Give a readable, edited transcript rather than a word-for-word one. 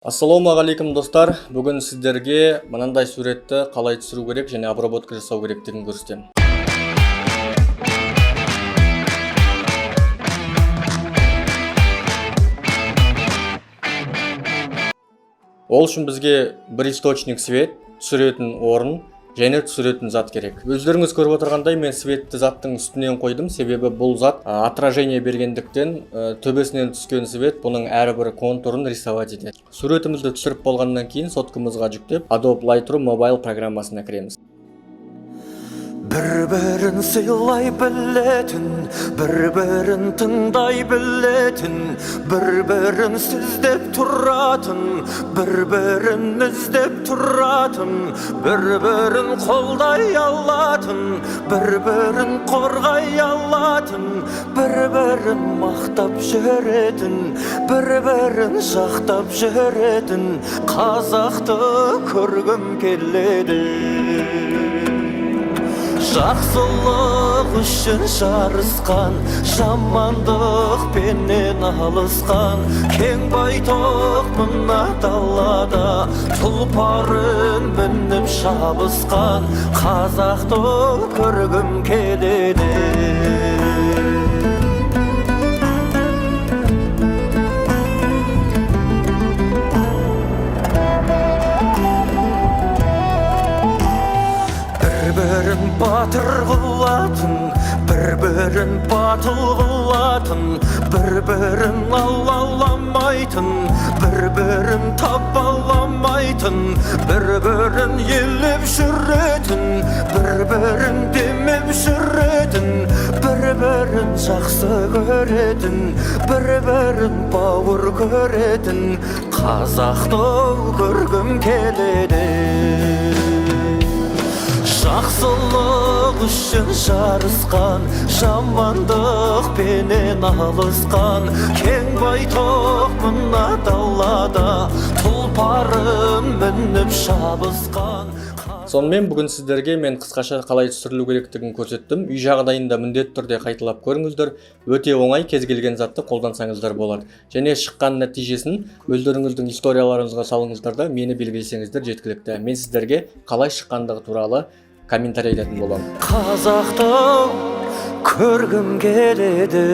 Ассалаумағалейкум достар, бүгін сіздерге мынандай суретті қалай түсіру керек және обработка жасау керектігін көрсетемін. Ол үшін бізге бір источник свет, түсіретін орын және түсіретін зат керек. Өздеріңіз көріп отырғандай мен светті заттың үстінен қойдым, себебі бұл зат отражение бергендіктен төбесінен түскен свет бұның әрбір контурын рисовать етеді. Суретімізді түсіріп болғаннан кейін соткамызға жүктеп Adobe Lightroom Mobile программасына кіреміз. Бір-бірін сыйлай білетін, бір-бірін тыңдай білетін, бір-бірін сіздеп тұратын, бір-бірін іздеп тұратын, бір-бірін қолдай алатын, бір-бірін қорғай алатын, бір-бірін мақтап жүретін, бір-бірін жақтап жүретін қазақты көргім келеді. Жақсылық үшін жарысқан, жамандық пенен алысқан, кең байтақ мына далада тұлпарын мініп шабысқан қазақты көргім келеді. Бір-бірін батыр қылатын, бір-бірін батыл қылатын, бір-бірін алаламайтын, бір-бірін табаламайтын, бір-бірін елеп жүретін, бір-бірін демеп жүретін, бір-бірін жақсы көретін, бір-бірін бауыр көретін қазақты көргім келеді. Жақсылық үшін жарысқан, жамандық пенен алысқан, кең байтақ мына далада тұлпарын мініп шабысқан. Сонымен бүгін сіздерге мен қысқаша қалай түсірілу керектігін көрсеттім. Үй жағдайында міндетті түрде қайталап көріңіздер. Өте оңай, кез келген затты қолдансаңыздар болады. Және шыққан нәтижесін өздеріңіздің историяларыңызға салыңыздар да мені белгілесеңіздер жеткілікті. Мен сіздерге қалай шыққандығы туралы комментарий айтатын боламын. Қазақты көргім келеді.